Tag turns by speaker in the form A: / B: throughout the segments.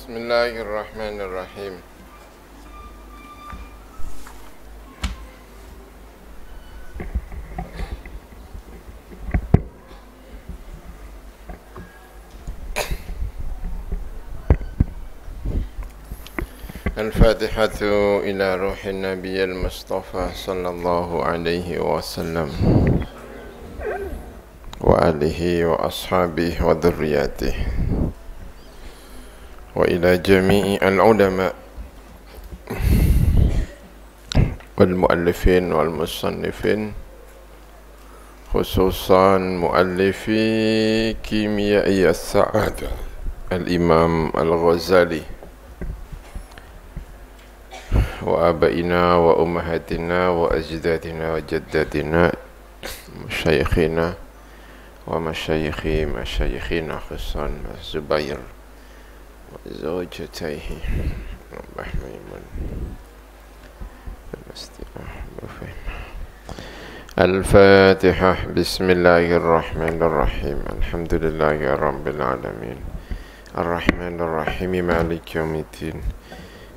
A: Bismillahirrahmanirrahim. Al-Fatihatu ila ruhin Nabiyil Mustafa sallallahu alaihi wasallam wa alihi wa ashabihi wa dhurriyyatihi wa ila jami'i al-ulama wal muallifin wal musannifin khususan muallifi Kimiyai as-Sa'adah al-Imam al-Ghazali wa abaina wa ummahatina wa ajdadina wa jaddatina masyayikhina wa masyayikhi masyayikhina khususan Zubair wa zawjatayhi Mbah Maimun Al-Fatihah. Bismillahirrahmanirrahim. Alhamdulillahi rabbil alamin. Ar-Rahmanir-Rahim. Maliki yaumiddin.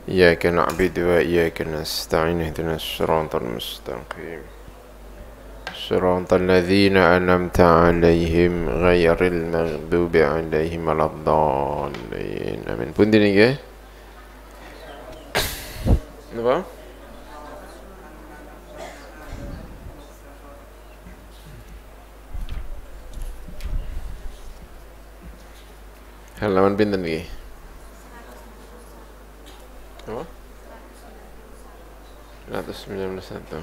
A: Iyyaka na'budu wa iyyaka nasta'in. Ihdinas siratal mustaqim. Siratal ladzina an'amta 'alaihim ghairil maghdubi 'alaihim waladdallin. Amin. Pundi niki? Napa? Halaman pinten niki? Apa? 191.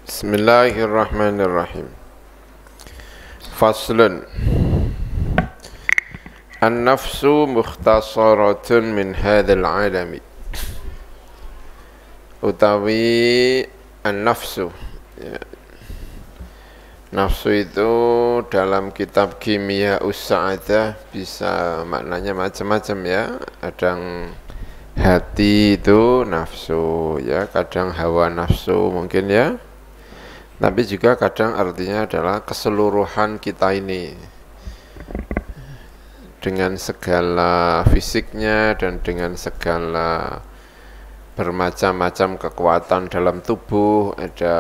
A: Bismillahirrahmanirrahim. Faslun. An-nafsu mukhtasaratun min hadzal 'alami. Utawi an-nafsu, ya. Nafsu itu dalam kitab Kimia Us-Sa'adah bisa maknanya macam-macam, ya. Kadang hati itu nafsu, ya, kadang hawa nafsu mungkin, ya. Tapi juga kadang artinya adalah keseluruhan kita ini dengan segala fisiknya dan dengan segala bermacam-macam kekuatan dalam tubuh. Ada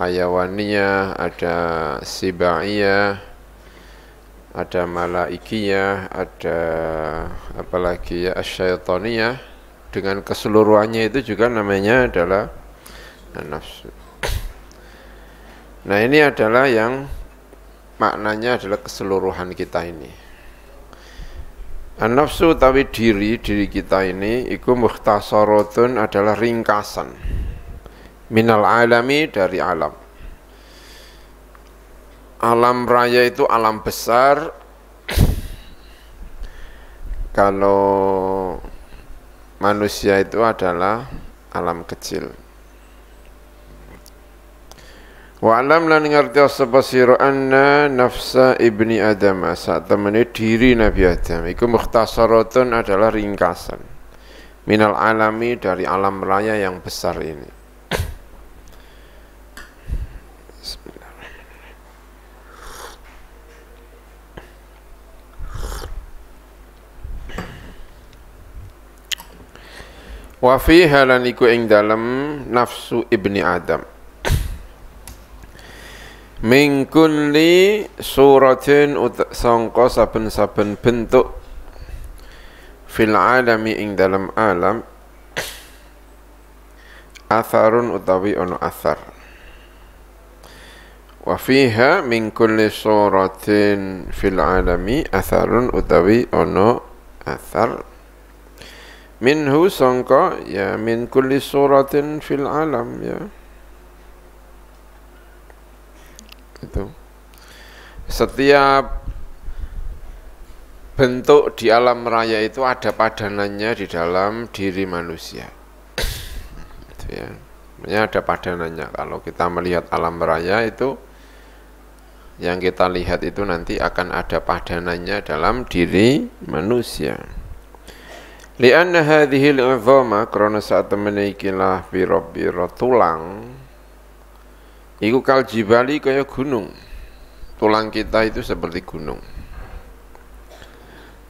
A: hayawaniyah, ada sibaiyah, ada malaikiyah, ada apalagi ya asyaitoniyah. Dengan keseluruhannya itu juga namanya adalah nafsu. Nah, ini adalah yang maknanya adalah keseluruhan kita ini. An-nafsu utawi diri kita ini iku mukhtasaratun adalah ringkasan minal alami, dari alam. Alam raya itu alam besar. Kalau manusia itu adalah alam kecil. Wa alam lan ngerti sapa sira anna nafsa ibni adam, saat temene diri Nabi Adam iku mukhtasaratun adalah ringkasan minal alami, dari alam raya yang besar ini. Wa fiha lan iku ing dalem nafsu ibni Adam min kulli suratin sangka saben-saben bentuk fil alami ing dalam alam atharun utawi ono athar. Wa fiha min kulli suratin fil alami atharun utawi ono athar. Minhu sangka, ya, min kulli suratin fil alam, ya. Itu setiap bentuk di alam raya itu ada padanannya di dalam diri manusia. Itu, ya. Ada padanannya. Kalau kita melihat alam raya itu, yang kita lihat itu nanti akan ada padanannya dalam diri manusia. Lianna hadhil izama, karena saat temene ikilah biro-biro tulang Iku kal jibali kaya gunung. Tulang kita itu seperti gunung.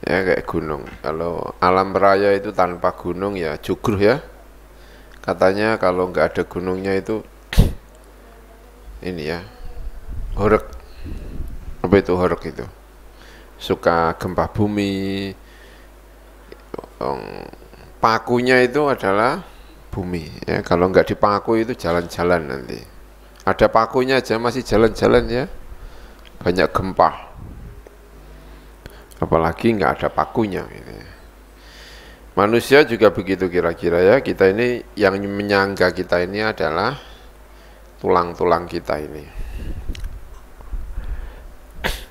A: Ya kayak gunung. Kalau alam raya itu tanpa gunung ya jugruh ya. Katanya kalau nggak ada gunungnya itu ini ya, horeg. Apa itu horeg itu? Suka gempa bumi. Pakunya itu adalah bumi ya. Kalau nggak dipaku itu jalan-jalan nanti. Ada pakunya aja masih jalan-jalan ya. Banyak gempa. Apalagi nggak ada pakunya gitu ya. Manusia juga begitu kira-kira ya. Kita ini yang menyangga kita ini adalah tulang-tulang kita ini.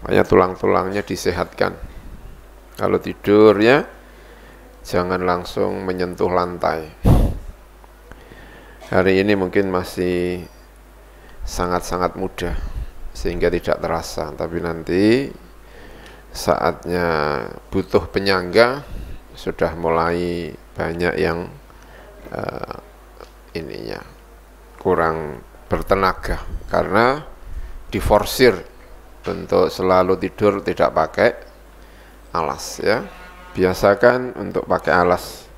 A: Makanya tulang-tulangnya disehatkan. Kalau tidur ya jangan langsung menyentuh lantai. Hari ini mungkin masih sangat-sangat mudah sehingga tidak terasa, tapi nanti saatnya butuh penyangga sudah mulai banyak yang ininya kurang bertenaga karena diforsir untuk selalu tidur tidak pakai alas ya. Biasakan untuk pakai alas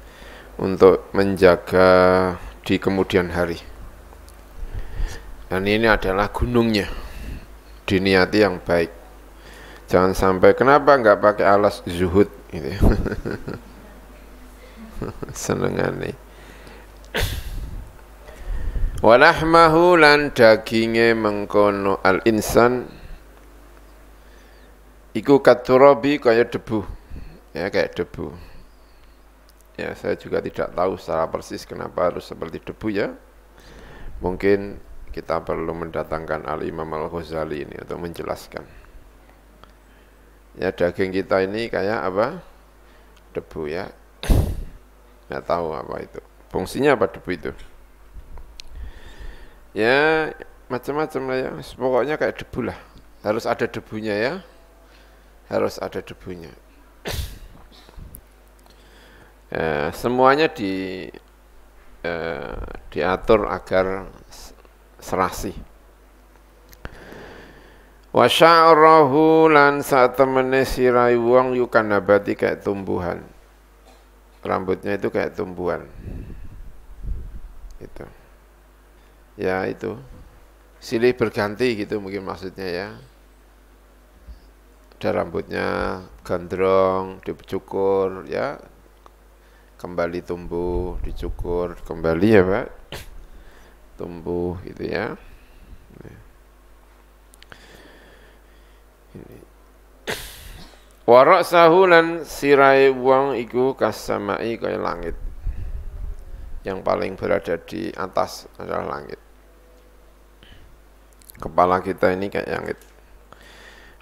A: untuk menjaga di kemudian hari. Dan ini adalah gunungnya, diniati yang baik. Jangan sampai kenapa nggak pakai alas zuhud gitu. Senengane. Walahmahu lan daginge mengkono al insan iku katurabi kaya debu. Ya kayak debu. Ya saya juga tidak tahu secara persis kenapa harus seperti debu ya. Mungkin kita perlu mendatangkan Al-Imam Al-Ghazali ini untuk menjelaskan. Ya daging kita ini kayak apa? Debu ya. Nggak tahu apa itu. Fungsinya apa debu itu? Ya macam-macam lah ya. Pokoknya kayak debu lah. Harus ada debunya ya. Harus ada debunya. Semuanya diatur agar serasi. Wa sya'rahu lan satemene sirai wong yukan nabati kayak tumbuhan. Rambutnya itu kayak tumbuhan. Itu. Ya itu. Silih berganti gitu mungkin maksudnya ya. Ada rambutnya gondrong, dicukur ya. Kembali tumbuh, dicukur, kembali ya Pak. Tumbuh gitu ya. Warak sahulan sirai wong iku kasamai kaya langit. Yang paling berada di atas adalah langit. Kepala kita ini kayak langit.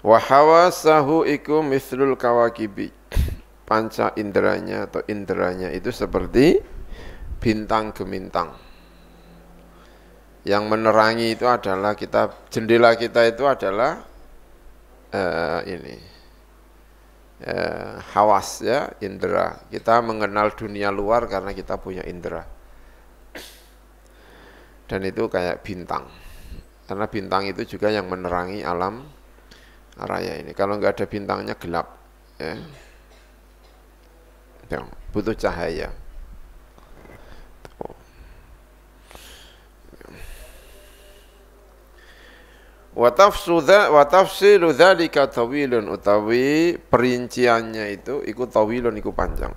A: Wa hawasahu iku mithlul kawakibi. Panca inderanya atau inderanya itu seperti bintang gemintang. Yang menerangi itu adalah jendela kita itu adalah hawas ya, indera. Kita mengenal dunia luar karena kita punya indera. Dan itu kayak bintang. Karena bintang itu juga yang menerangi alam raya ini. Kalau nggak ada bintangnya gelap ya. Butuh cahaya. Wa tafsilu dzalika tawilun utawi perinciannya itu iku tawilun iku panjang.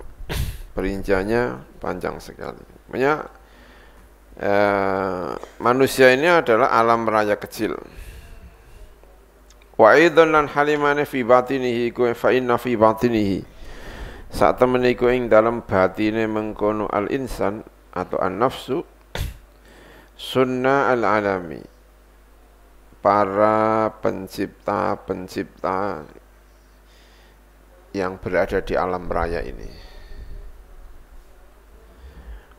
A: Perinciannya panjang sekali. Makanya manusia ini adalah alam raya kecil. Wa aidan lan halimane fi batinihi ku fa inna fi batinihi saat temene iku ing dalam batine mengkono al insan atau an nafsu sunnah al alami, para pencipta-pencipta yang berada di alam raya ini,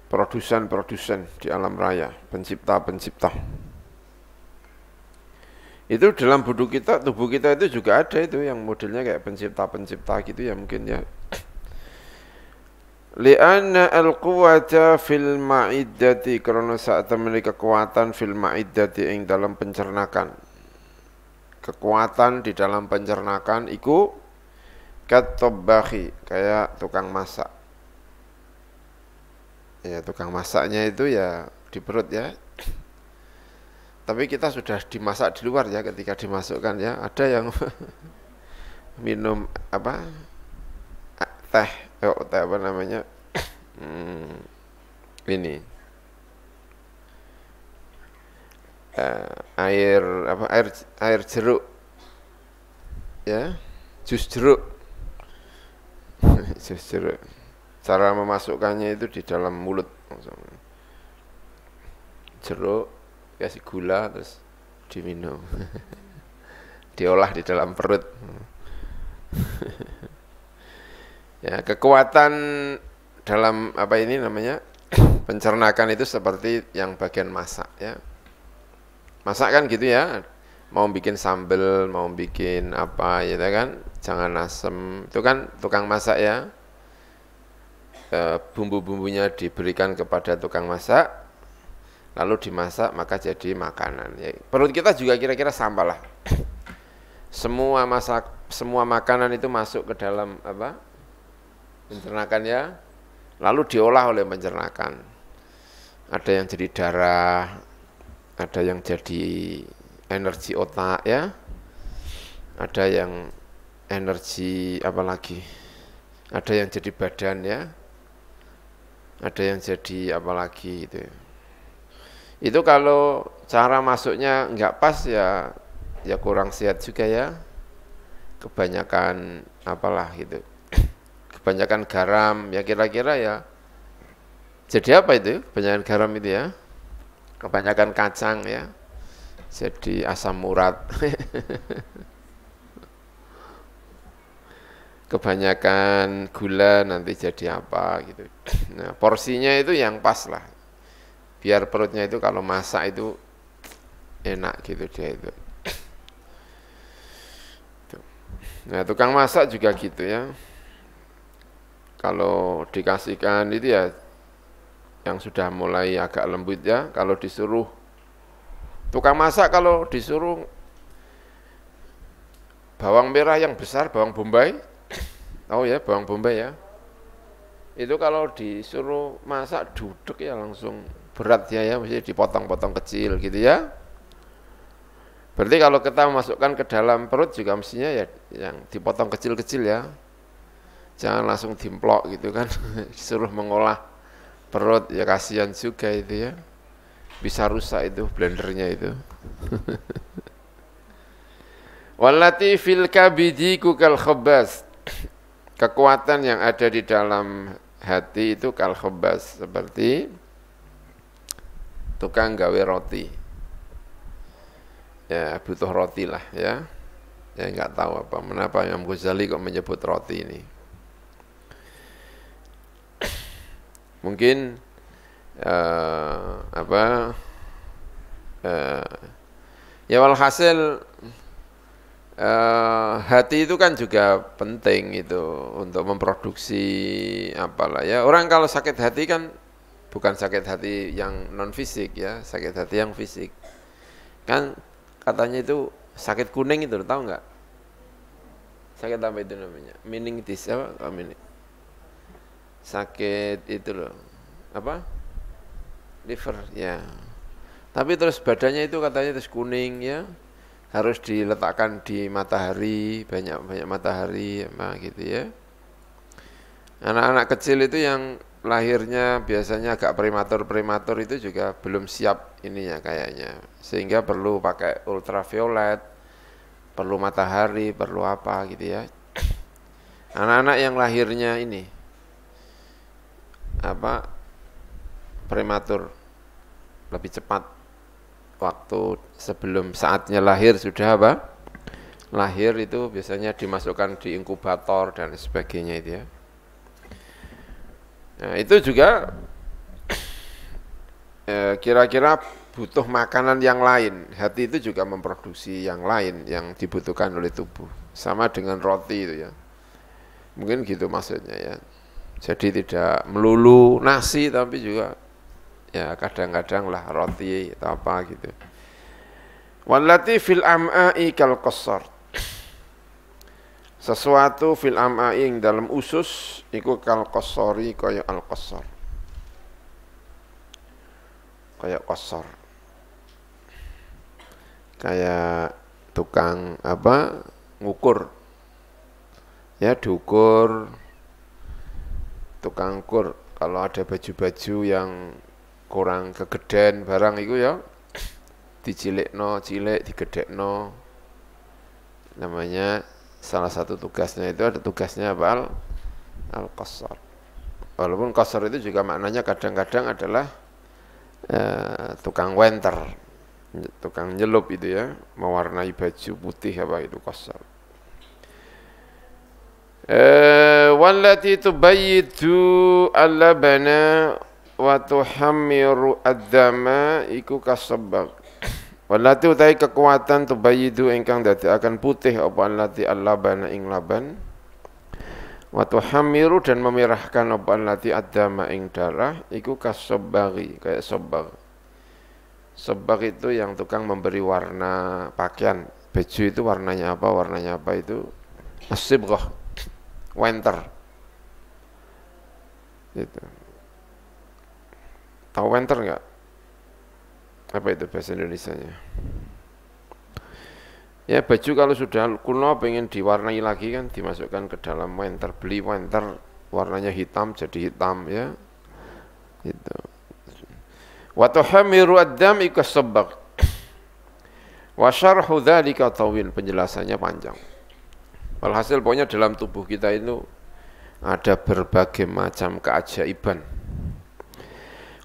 A: produsen-produsen di alam raya, pencipta-pencipta. Itu dalam tubuh kita itu juga ada itu yang modelnya kayak pencipta-pencipta gitu ya mungkin ya. Li'anna al-quwata fil ma'iddati, karena saat temani kekuatan fil ma'iddati ing dalam pencernakan. Kekuatan di dalam pencernakan iku katobbahi, kayak tukang masak. Ya, tukang masaknya itu ya di perut ya. Tapi kita sudah dimasak di luar ya ketika dimasukkan ya. Ada yang minum apa? Teh, teh apa namanya? Ini air apa? Air jeruk. Ya. Jus jeruk. Jus jeruk. Cara memasukkannya itu di dalam mulut langsung. Jeruk kasih gula terus diminum. Diolah di dalam perut. Ya, kekuatan dalam apa ini namanya pencernakan itu seperti yang bagian masak ya. Masak kan gitu ya. Mau bikin sambal, mau bikin apa ya kan, jangan asem. Itu kan tukang masak ya. Bumbu-bumbunya diberikan kepada tukang masak, lalu dimasak maka jadi makanan. Ya, perut kita juga kira-kira sama lah. Semua makanan itu masuk ke dalam apa? Pencernakan ya, lalu diolah oleh pencernakan. Ada yang jadi darah, ada yang jadi energi otak ya, ada yang energi apa lagi, ada yang jadi badan ya, ada yang jadi apa lagi gitu. Itu kalau cara masuknya nggak pas ya, ya kurang sehat juga ya. Kebanyakan apalah gitu, kebanyakan garam ya kira-kira ya. Jadi apa itu? Kebanyakan garam itu ya. Kebanyakan kacang ya. Jadi asam urat. Kebanyakan gula nanti jadi apa gitu. Nah, porsinya itu yang pas lah. Biar perutnya itu kalau masak itu enak gitu dia itu. Nah, tukang masak juga gitu ya. Kalau dikasihkan itu ya yang sudah mulai agak lembut ya, kalau disuruh tukang masak kalau disuruh bawang merah yang besar, bawang bombay, tahu ya bawang bombay ya, itu kalau disuruh masak duduk ya langsung berat ya, mesti dipotong-potong kecil gitu ya. Berarti kalau kita masukkan ke dalam perut juga mestinya ya yang dipotong kecil-kecil ya, jangan langsung dimplok gitu kan. Disuruh mengolah perut ya kasihan juga itu ya, bisa rusak itu blendernya itu. Wallati fil kabidi kukal khabas, kekuatan yang ada di dalam hati itu kal khabas, seperti tukang gawe roti ya, butuh roti lah ya. Ya nggak tahu apa kenapa Imam Ghazali kok menyebut roti ini. Mungkin ya walhasil hati itu kan juga penting itu untuk memproduksi apalah ya. Orang kalau sakit hati kan bukan sakit hati yang non fisik ya, sakit hati yang fisik. Kan katanya itu sakit kuning itu, tahu nggak? Sakit apa itu namanya? Meningitis apa? Sakit itu loh, apa? Liver ya. Tapi terus badannya itu katanya terus kuning ya. Harus diletakkan di matahari, banyak matahari apa gitu ya. Anak-anak kecil itu yang lahirnya biasanya agak prematur itu juga belum siap ininya kayaknya. Sehingga perlu pakai ultraviolet, perlu matahari, perlu apa gitu ya. Anak-anak yang lahirnya ini apa prematur lebih cepat, waktu sebelum saatnya lahir sudah apa? Lahir itu biasanya dimasukkan di inkubator dan sebagainya itu ya. Nah, itu juga kira-kira butuh makanan yang lain. Hati itu juga memproduksi yang lain yang dibutuhkan oleh tubuh. Sama dengan roti itu ya. Mungkin gitu maksudnya ya. Jadi tidak melulu nasi tapi juga ya kadang-kadang lah roti atau apa gitu. Wallati fil am'ai kal qassar. Sesuatu fil am'ai ing dalam usus iku kal qassari kaya al qassar. Kayak qassar. Kayak tukang apa ngukur. Ya diukur tukang ukur. Kalau ada baju-baju yang kurang kegeden barang itu ya dicilikno, cilik digedekno. Namanya salah satu tugasnya itu ada tugasnya apa? Al-qassar. Walaupun qassar itu juga maknanya kadang-kadang adalah tukang wenter, tukang nyelup itu ya, mewarnai baju putih apa itu qassar. Wallati tubayyitu al-labana wa tuhammiru ad-dama iku kasabbaq. Wallati utai kekuatan tubayyitu ingkang dadekaken putih apa allati al-labana ing laban wa tuhammiru dan memerahkan apa allati ad-dama ing darah iku kasabbaqi kayak sabbaq. Sabbaq itu yang tukang memberi warna pakaian. Baju itu warnanya apa? Warnanya apa itu? As-sibghah. Winter. Itu. Tahu winter enggak? Apa itu bahasa Indonesianya? Ya baju kalau sudah kuno pengen diwarnai lagi kan dimasukkan ke dalam winter, beli winter warnanya hitam jadi hitam ya. Itu. Wa tuhamiru ad-dam ikasabbaq. Wa syarhu dzalika tawil, penjelasannya panjang. Walhasil pokoknya dalam tubuh kita itu ada berbagai macam keajaiban.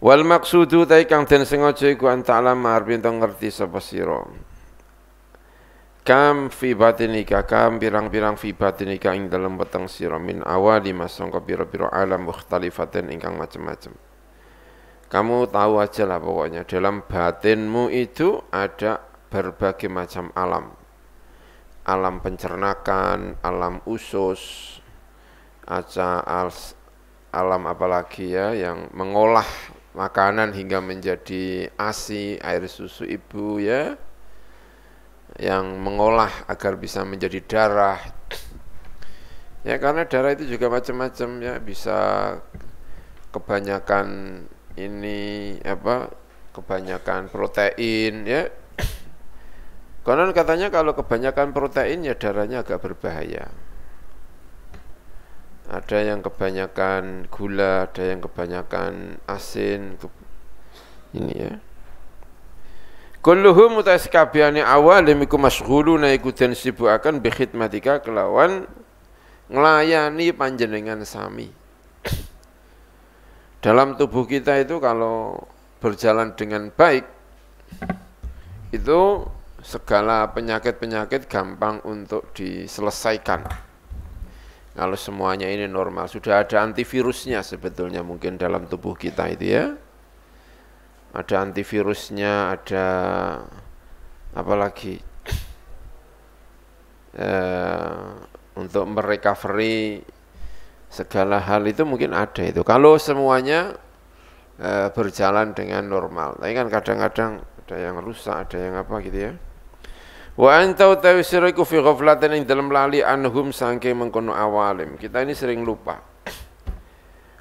A: Wal maqsudu ta kang den sengaja iku anta'lam arep ento ngerti sapa sira. Kam fi batinika kam pirang-pirang fi batinika ing dalem weteng sira min awali masangka pira-pira alam mukhtalifaten ingkang macam-macam. Kamu tahu aja lah pokoknya dalam batinmu itu ada berbagai macam alam. Alam pencernakan, alam usus, alam apalagi ya yang mengolah makanan hingga menjadi ASI, air susu ibu ya, yang mengolah agar bisa menjadi darah. Ya karena darah itu juga macam-macam ya, bisa kebanyakan ini apa? Kebanyakan protein ya. Konon katanya kalau kebanyakan protein ya darahnya agak berbahaya. Ada yang kebanyakan gula, ada yang kebanyakan asin. Ini ya. Kulluhum mutaskabiyani awalim iku masghuluna iku den sibukaken bi khidmatika kelawan nglayani panjenengan sami. Dalam tubuh kita itu kalau berjalan dengan baik itu segala penyakit-penyakit gampang untuk diselesaikan. Kalau semuanya ini normal, sudah ada antivirusnya sebetulnya mungkin dalam tubuh kita itu ya. Ada antivirusnya, ada apalagi untuk merecovery segala hal itu mungkin ada itu. Kalau semuanya berjalan dengan normal. Tapi kan kadang-kadang ada yang rusak, ada yang apa gitu ya. Wa anta utawi sira iku fi ghaflatin ing dalem lali anhum saking mengkono awalim. Kita ini sering lupa.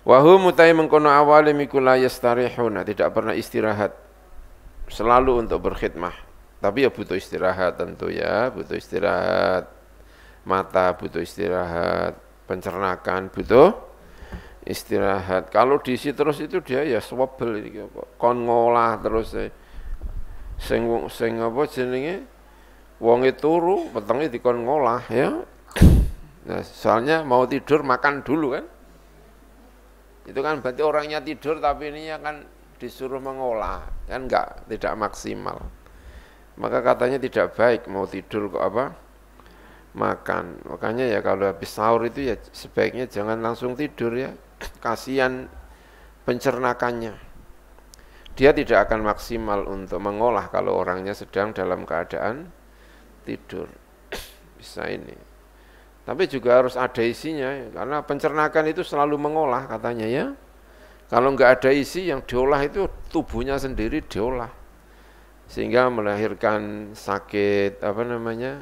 A: Wa hum utawi mengkono awalim iku la yastarihuna, tidak pernah istirahat. Selalu untuk berkhidmah. Tapi ya butuh istirahat tentu ya, butuh istirahat. Mata butuh istirahat, pencernakan butuh istirahat. Kalau diisi terus itu dia ya swabel iki kon ngolah terus sing apa jenenge wonge turu, wetenge dikon ngolah ya. Nah, soalnya mau tidur makan dulu kan. Itu kan berarti orangnya tidur tapi ininya kan disuruh mengolah, kan tidak maksimal. Maka katanya tidak baik mau tidur kok apa? Makan. Makanya ya kalau habis sahur itu ya sebaiknya jangan langsung tidur ya. Kasihan pencernakannya. Dia tidak akan maksimal untuk mengolah kalau orangnya sedang dalam keadaan tidur. Bisa ini. Tapi juga harus ada isinya, karena pencernaan itu selalu mengolah katanya ya. Kalau nggak ada isi yang diolah itu tubuhnya sendiri diolah. Sehingga melahirkan sakit apa namanya?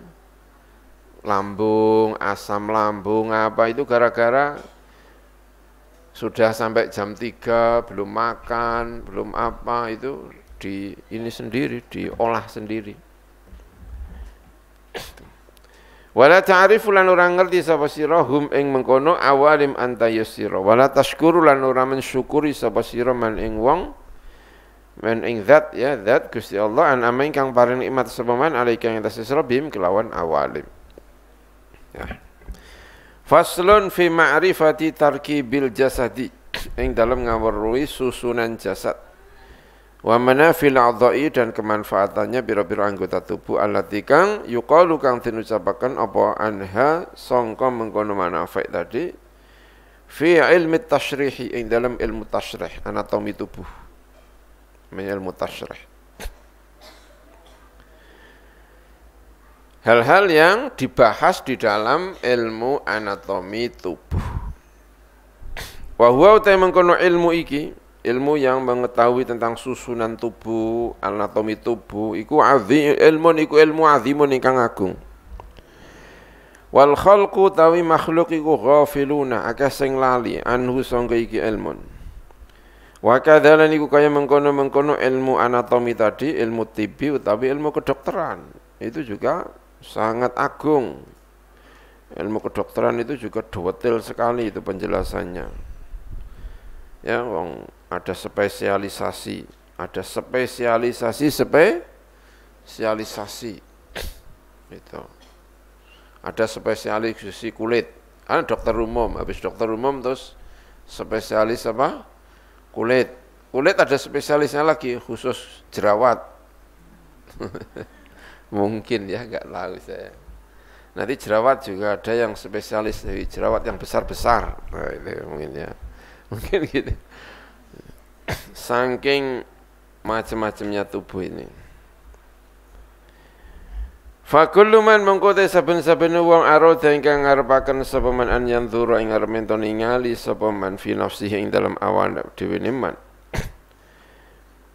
A: Lambung, asam lambung apa itu gara-gara sudah sampai jam 3 belum makan, belum apa itu ini sendiri diolah sendiri. Wala ta'rifu lan ora ngerti sapa sira hum ing mengkono awalim anta yusira wala tashkuru lan ora mensyukuri sapa sira man ing wong man ing zat ya zat Gusti Allah an amain kang paring nikmat sapa man alaika ing atas sira bim kelawan awalim ya. Faslun fi ma'rifati tarkibil jasadi ing dalam ngaweruhi susunan jasad wa manafil a'dha'i dan kemanfaatannya biro-biro anggota tubuh allati kang yuqalu kang dinucapaken apa anha sangka mengkono manafat tadi fi ilmi tasyrih ing dalam ilmu tasyrih anatomi tubuh ilmu tasyrih hal-hal yang dibahas di dalam ilmu anatomi tubuh wa huwa ta mengkono ilmu iki ilmu yang mengetahui tentang susunan tubuh, anatomi tubuh, iku azim ilmu azimun ingkang agung. Wal khalqu tawi makhluk iku ghafiluna akeh sing lali anhu sangka iki ilmun. Wa kadzalan iku kaya mengkono-mengkono ilmu anatomi tadi, ilmu tibi utawi ilmu kedokteran. Itu juga sangat agung. Ilmu kedokteran itu juga detail sekali itu penjelasannya. Ya, ada spesialisasi itu ada spesialisasi kulit kan dokter umum habis dokter umum terus spesialis apa kulit ada spesialisnya lagi khusus jerawat mungkin ya nggak tahu saya nanti jerawat juga ada yang spesialis dari jerawat yang besar-besar nah, itu mungkin ya mungkin gitu saking macam-macamnya tubuh ini fa kullu man mengkote saben-saben wong arada ingkang ngarepaken sapa man an yanzura ing arep ento ningali sapa man fi nafsihi ing dalam awan dhewe man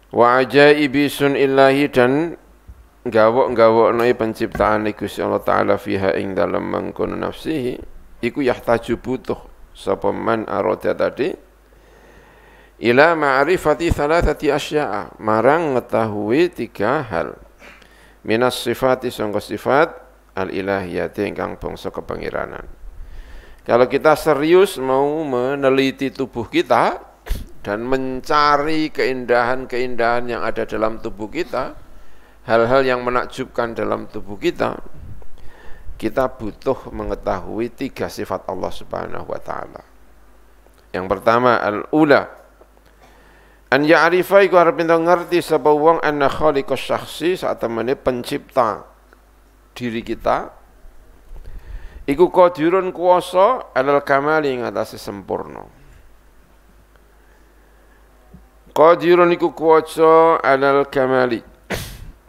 A: wa ajaibi sun illahi dan gawok-gawokno penciptaan Gusti Allah taala fiha ing dalam mangkono nafsihi iku yahtaju butuh sapa man arada tadi ila ma'rifati thalathati asya'a marang mengetahui 3 hal minas sifati sangka sifat al-ilahiyati ingkang bangsa kepangeranan. Kalau kita serius mau meneliti tubuh kita dan mencari keindahan-keindahan yang ada dalam tubuh kita, hal-hal yang menakjubkan dalam tubuh kita, kita butuh mengetahui 3 sifat Allah Subhanahu wa taala. Yang pertama al-ula an ya'rifa iku arep ento ngerti sapa wong anna khaliqas syakhsi saat temene pencipta diri kita iku qadirun kuwasa alal kamali ing atase sempurna. Qadirun iku kuwasa alal kamali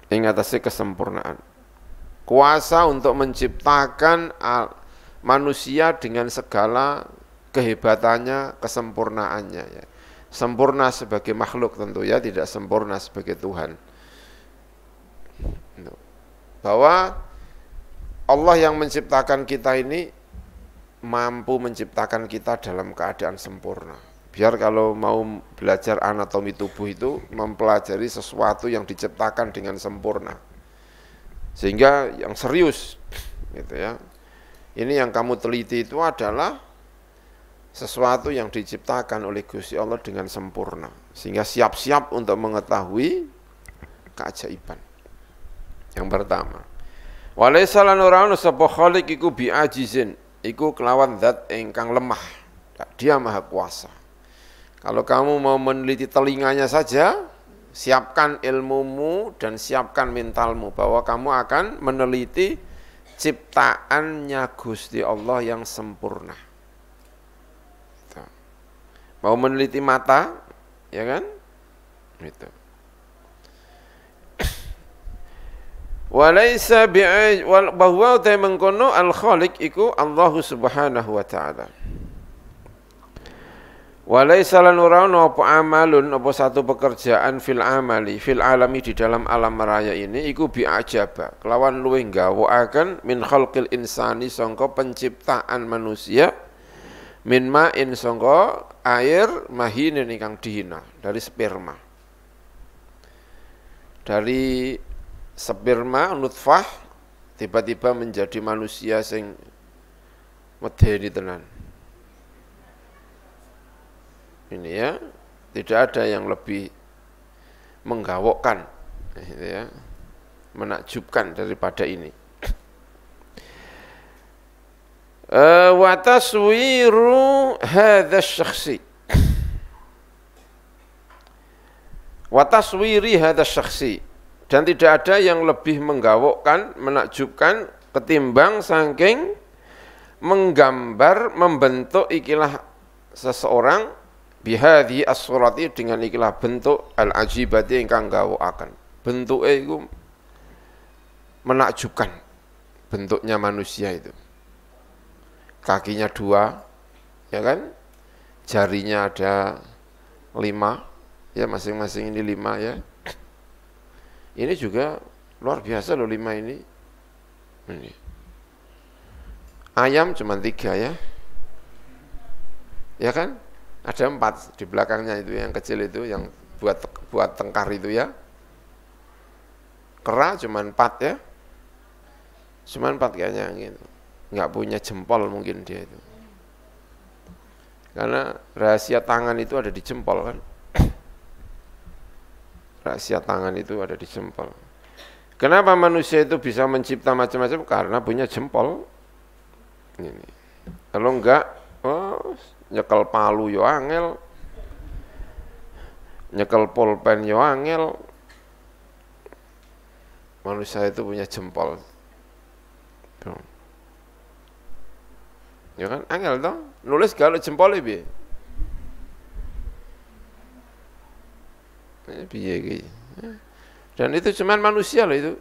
A: ing atase kesempurnaan. Kuasa untuk menciptakan manusia dengan segala kehebatannya, kesempurnaannya ya. Sempurna sebagai makhluk tentu ya, tidak sempurna sebagai Tuhan. Bahwa Allah yang menciptakan kita ini mampu menciptakan kita dalam keadaan sempurna. Biar kalau mau belajar anatomi tubuh itu mempelajari sesuatu yang diciptakan dengan sempurna. Sehingga yang serius gitu ya. Ini yang kamu teliti itu adalah sesuatu yang diciptakan oleh Gusti Allah dengan sempurna sehingga siap-siap untuk mengetahui keajaiban. Yang pertama, walaysa lan ora ana sapa khaliq iku biajizin, iku kelawan zat ingkang lemah. Dia maha kuasa. Kalau kamu mau meneliti telinganya saja, siapkan ilmumu dan siapkan mentalmu bahwa kamu akan meneliti ciptaannya Gusti Allah yang sempurna. Mau meneliti mata, ya kan? Itu. Walaisa bahwa ta mengkono al-khaliq iku Allah Subhanahu wa taala. Walaisa lan ora ono apa amalun apa satu pekerjaan fil alami di dalam alam raya ini iku bi'ajaba kelawan luwih gawakaken min khalqil insani sangka penciptaan manusia min ma'in sangka air mahinin ingkang dihina dari sperma. Dari sperma nutfah tiba-tiba menjadi manusia sing medeni tenan. Ini ya, tidak ada yang lebih menggawokkan, ya, menakjubkan daripada ini. Wa taswiru hadza syakhsi. Wa taswiri hadza syakhsi. Dan tidak ada yang lebih menggawokkan, menakjubkan ketimbang saking menggambar, membentuk ikilah seseorang bihadhi as-surati dengan ikilah bentuk al-ajibati ingkang gawakaken. Bentuke iku menakjubkan, bentuknya manusia itu. Kakinya 2, ya kan? Jarinya ada 5, ya masing-masing ini 5 ya. Ini juga luar biasa loh 5 ini. Ini. Ayam cuma 3 ya. Ya kan? Ada 4 di belakangnya itu yang kecil itu yang buat tengkar itu ya. Kera cuma 4 ya. Cuma 4 kayaknya gitu. Nggak punya jempol mungkin dia itu. Karena rahasia tangan itu ada di jempol kan. Rahasia tangan itu ada di jempol. Kenapa manusia itu bisa mencipta macam-macam? Karena punya jempol. Ini. Kalau enggak, nyekel palu yo angel, nyekel pulpen yo angel. Manusia itu punya jempol. Ya kan, angel toh. Nulis kalau jempol piye? Piye iki. Dan itu cuman manusia loh itu.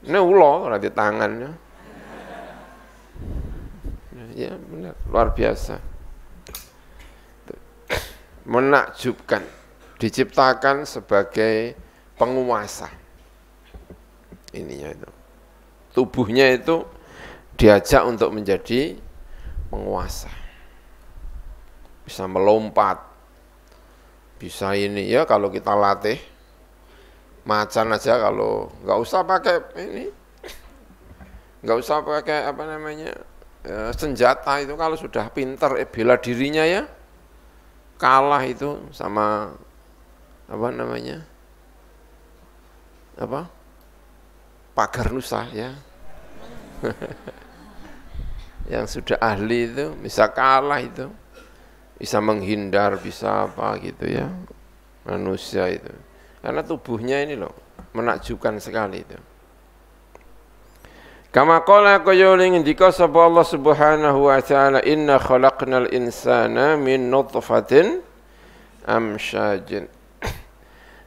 A: Ini ulo ora di tangannya. Ya benar, luar biasa. Menakjubkan, diciptakan sebagai penguasa. Ininya itu. Tubuhnya itu diajak untuk menjadi penguasa. Bisa melompat. Bisa ini ya kalau kita latih macan aja kalau nggak usah pakai ini, nggak usah pakai apa namanya senjata itu kalau sudah pinter bela dirinya ya kalah itu sama apa namanya apa pagar nusa ya yang sudah ahli itu bisa kalah itu. Bisa menghindar, bisa apa gitu ya, manusia itu. Karena tubuhnya ini loh, menakjubkan sekali itu. Kama qala qayyulin indika sapa Allah Subhanahu wa ta'ala inna khalaqnal insana min nutfatin amsyajin.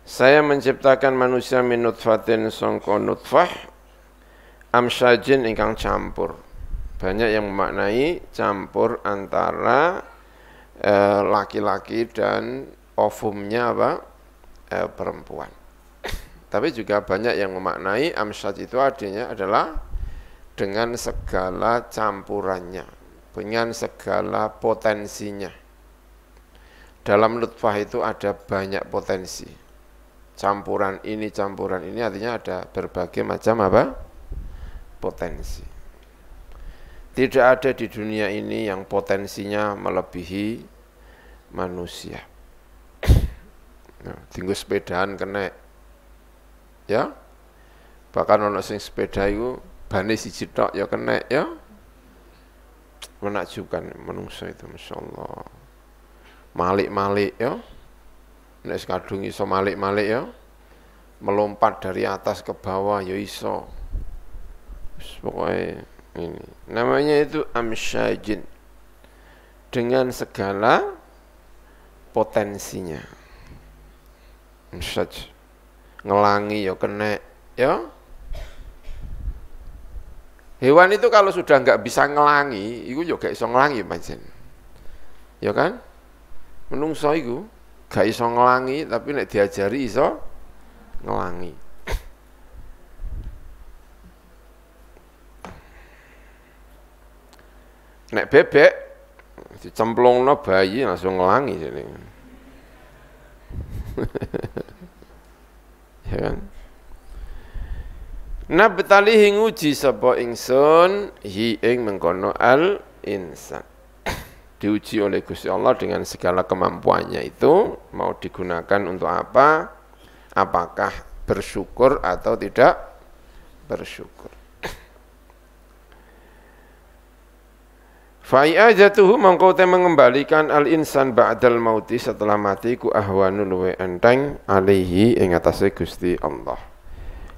A: Saya menciptakan manusia min nutfatin sangka nutfah amsyajin ingkang campur. Banyak yang memaknai campur antara laki-laki dan ovumnya apa perempuan. Tapi juga banyak yang memaknai amsyaj itu artinya adalah dengan segala campurannya, dengan segala potensinya. Dalam nutfah itu ada banyak potensi. Campuran ini artinya ada berbagai macam apa? Potensi. Tidak ada di dunia ini yang potensinya melebihi manusia. Nah, tinggal sepedaan kena, ya. Bahkan ono sing sepeda itu bane siji tok ya kena, ya. Menakjubkan manusia itu, masya Allah. Malik-malik ya. Nek kadung iso malik-malik ya. Melompat dari atas ke bawah ya iso. Pokoknya ini namanya itu amsyajin dengan segala potensinya. Amsyaj ngelangi ya kena, ya. Hewan itu kalau sudah nggak bisa ngelangi, itu juga iso ngelangi pancen. Ya kan? Menungso iku gak iso ngelangi, tapi nek diajari iso ngelangi. Nek bebek dicemplungno bayi langsung ngelangi jadi. Ya kan? Nabtalihi nguji sapa ingsun hi ing mengkono al insan. Diuji oleh Gusti Allah dengan segala kemampuannya itu mau digunakan untuk apa? Apakah bersyukur atau tidak bersyukur. Fa'ijatuhu mongko te mengembalikan al insan ba'dal mauti setelah mati ku ahwanul wa enteng alaihi ing atase Gusti Allah.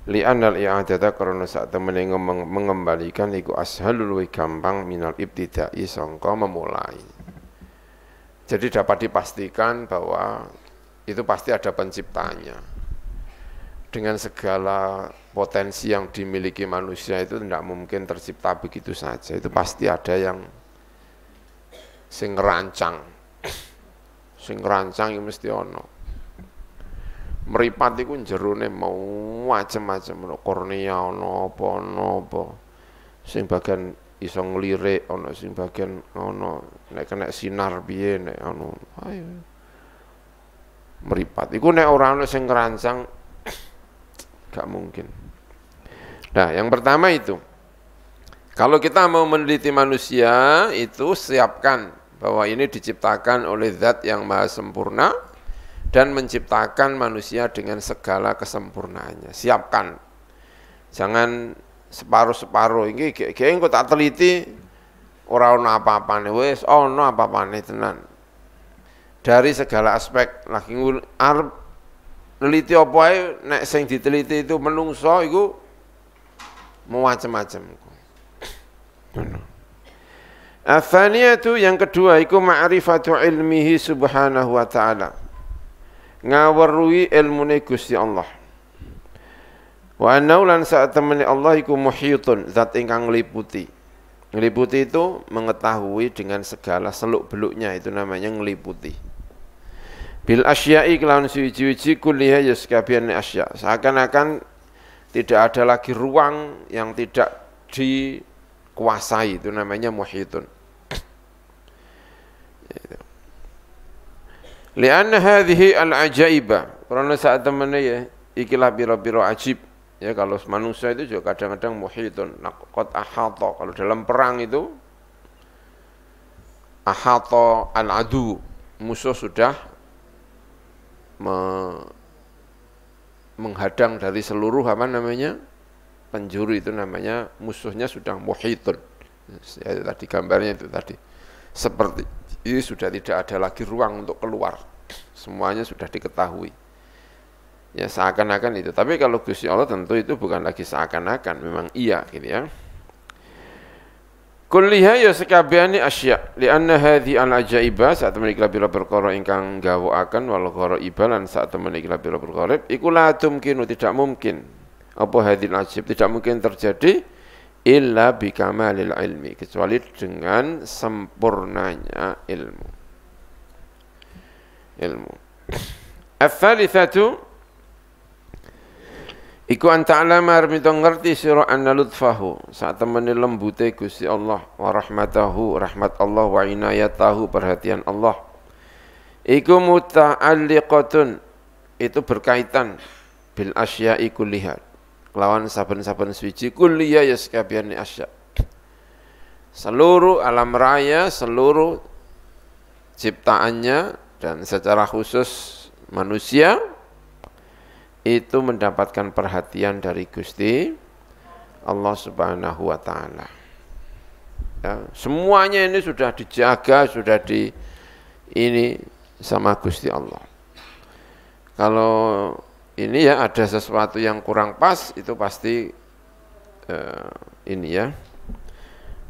A: Li'anal i'adata karena saat temene mengembalikan iku ashalul wa gampang minal ibtidai sangka memulai. Jadi dapat dipastikan bahwa itu pasti ada penciptanya. Dengan segala potensi yang dimiliki manusia itu tidak mungkin tercipta begitu saja. Itu pasti ada yang sing ngerancang. Sing ngerancang itu mesti ono. Meripat itu jerone mau macam-macam, kornea ono apa, sing bagian iso nglirik ono, sing bagian ono nek kena sinar piye nek ono. Ayo. Meripat iku nek ora ono sing ngerancang gak mungkin. Nah, yang pertama itu kalau kita mau meneliti manusia itu siapkan bahwa ini diciptakan oleh zat yang maha sempurna dan menciptakan manusia dengan segala kesempurnaannya. Siapkan. Jangan separuh-separuh. Ini kayak engko tak teliti ora ono apa-apane wis ono apa-apane tenan. Dari segala aspek lagi arep neliti apa ae nek sing diteliti itu menungso iku macam-macam. Atsaniyatu yang kedua iku ma'rifatu ilmihi subhanahu wa ta'ala. Ngaweruhi ilmune Gusti Allah. Wa annahu lan saat temani Allah iku muhyitun, zat ingkang ngliputi. Ngliputi itu mengetahui dengan segala seluk-beluknya, itu namanya ngliputi. Bil asya'i kelawan suci-suci kulliha yaskabian asya. Seakan-akan tidak ada lagi ruang yang tidak dikuasai, itu namanya muhyitun. Lianna hadhihi al-ajaiba, karena saat temannya ya ikilah biro-biro ajib ya. Kalau manusia itu juga kadang-kadang muhyitun qad ahata, kalau dalam perang itu ahata al-adu, musuh sudah menghadang dari seluruh apa namanya penjuru, itu namanya musuhnya sudah muhyitun ya, tadi gambarnya itu tadi seperti ini, sudah tidak ada lagi ruang untuk keluar, semuanya sudah diketahui ya, seakan-akan itu. Tapi kalau Gusti Allah tentu itu bukan lagi seakan-akan, memang iya gitu ya. Kulliha ya sekabehane asya lianna hadhi al ajaiba, saat menika pira perkara ingkang gawakaken wal ghaiba lan saat menika pira perkara iku la tumkinu, tidak mungkin apa hadhil ajaib, tidak mungkin terjadi illa bikamalil ilmi, kecuali dengan sempurnanya ilmu. Ats-tsalitsatu iku anta alama armito ngerti sira anna lutfahu, saat temene lembute Gusti Allah, wa rahmatahu, rahmat Allah, wa inayatahu, perhatian Allah, iku muta'alliqatun, itu berkaitan bil asya'i kulliha, lawan saben-saben suci kulliya ya sekabian asya, seluruh alam raya, seluruh ciptaannya dan secara khusus manusia itu mendapatkan perhatian dari Gusti Allah Subhanahu wa taala. Ya, semuanya ini sudah dijaga, sudah ini sama Gusti Allah. Kalau ini ya ada sesuatu yang kurang pas, itu pasti ini ya,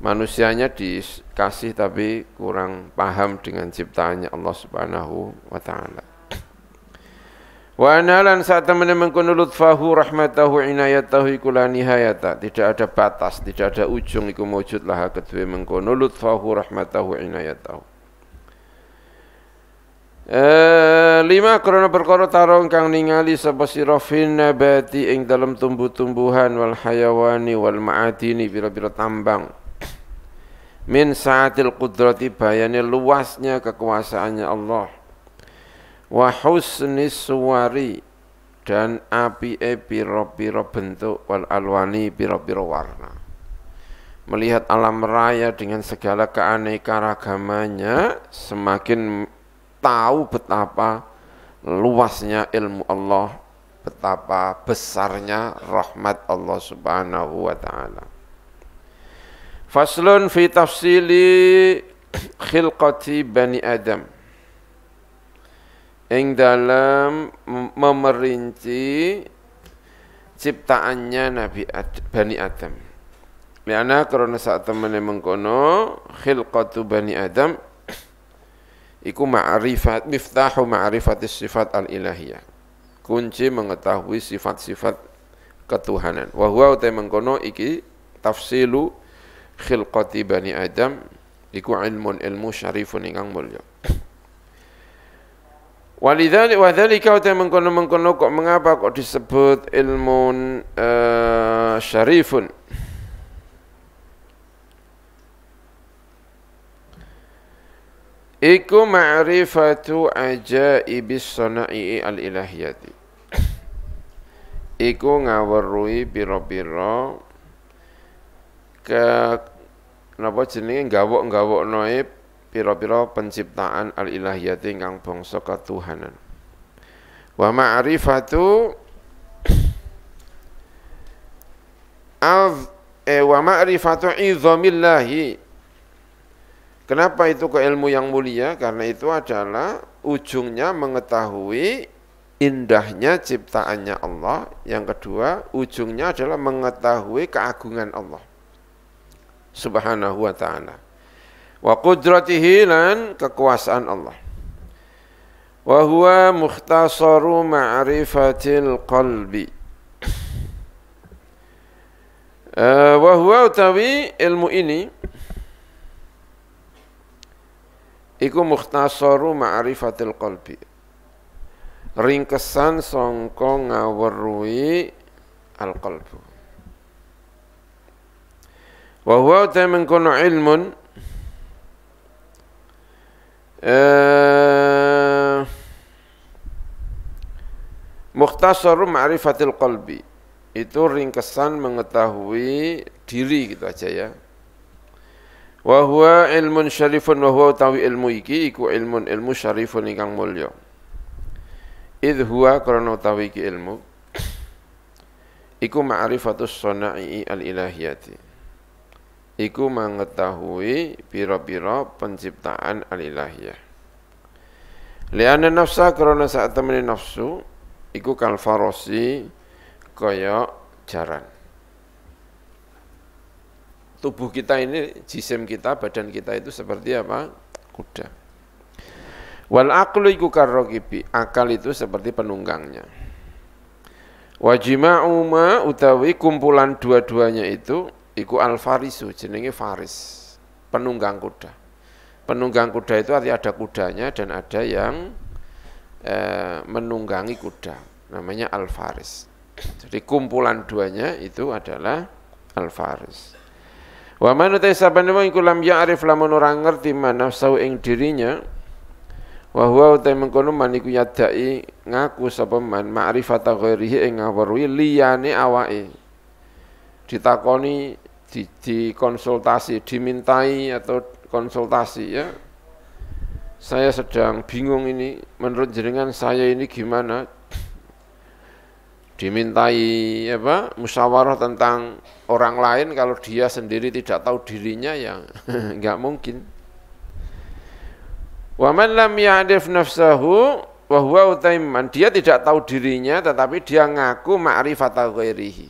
A: manusianya dikasih tapi kurang paham dengan ciptaannya Allah Subhanahu wa taala. Wa analan saat temene mengkono lutfahu rahmatahu inayatahu iku la nihayata, tidak ada batas, tidak ada ujung iku mujud lah kedue mengkono lutfahu rahmatahu inayatahu. Lima krana perkara tarong kang ningali sapa sira fin nabati ing dalam tumbuh-tumbuhan wal hayawani wal ma'adini pira-pira tambang. Min sa'atil qudrati bayane luasnya kekuasaannya Allah. Wa husnis suwari dan apike pira-pira bentuk wal alwani pira-pira warna. Melihat alam raya dengan segala keanekaragamannya, semakin tahu betapa luasnya ilmu Allah, betapa besarnya rahmat Allah Subhanahu wa taala. Faslun fi tafsili khilqati bani Adam. Ing dalam memerinci ciptaannya Bani Adam. Liana karena saat temene mengkono khilqatu Bani Adam iku ma'rifat miftahu ma'rifatis sifat al-ilahiyah. Kunci mengetahui sifat-sifat ketuhanan. Wa huwa utai mengkono iki tafsilu khilqati Bani Adam iku ilmu syarifun ingkang mulya. Wadzalika utai mengkono kok mengapa kok disebut ilmun syarifun? Iku ma'rifatu ajaibis sana'i al-ilahiyati. Iku ngaweruhi pira-pira napa jenenge gawok-gawokno pira-pira penciptaan al-ilahiyati ingkang bangsa ketuhanan. Wa ma'rifatu wa ma'rifatu izamillahi. Kenapa itu ke ilmu yang mulia? Karena itu adalah ujungnya mengetahui indahnya ciptaannya Allah. Yang kedua, ujungnya adalah mengetahui keagungan Allah Subhanahu wa ta'ala. Wa qudratihi lan kekuasaan Allah. Wa huwa mukhtasaru ma'rifatil qalbi. Wa huwa utawi ilmu ini iku mukhtasaru ma'rifatil qalbi. Ringkesan sangka ngaweruhi al-qalbu. Wa huwa utawi mengkono ilmun mukhtasaru ma'rifatil qalbi. Itu ringkesan mengetahui diri gitu aja ya. Wa huwa ilmun syarifun wa huwa utawi ilmu iki iku ilmu syarifun ingkang mulya. Idh huwa karena utawi iki ilmu iku ma'rifatus sana'i al-ilahiyati. Iku mengetahui pira-pira penciptaan al-ilahiyah. Lianna nafsa karena saat temani nafsu iku kal farosi kaya jaran. Tubuh kita ini, jisim kita, badan kita itu seperti apa? Kuda. Wal aqlu iku karraqibi, akal itu seperti penunggangnya. Wa jima'u ma utawi kumpulan dua-duanya itu iku al-farisu, jenenge faris, penunggang kuda. Penunggang kuda itu artinya ada kudanya dan ada yang menunggangi kuda, namanya al-faris. Jadi kumpulan duanya itu adalah al-faris. Wa man utasabana wa iku lam ya'rif lamun ora ngerti man nafsu ing dirinya, wa huwa uta mengkono man iku yadai ngaku sapa man ma'rifata ghairihi ing ngaweruhi liyane awake. Ditakoni, dikonsultasi, dimintai atau konsultasi ya. Saya sedang bingung ini, menurut jenengan saya ini gimana? Dimintai musyawarah tentang orang lain kalau dia sendiri tidak tahu dirinya ya enggak mungkin. Wa man lam ya'rif nafsahu wa huwa utaiman, dia tidak tahu dirinya tetapi dia ngaku ma'rifata ghairihi.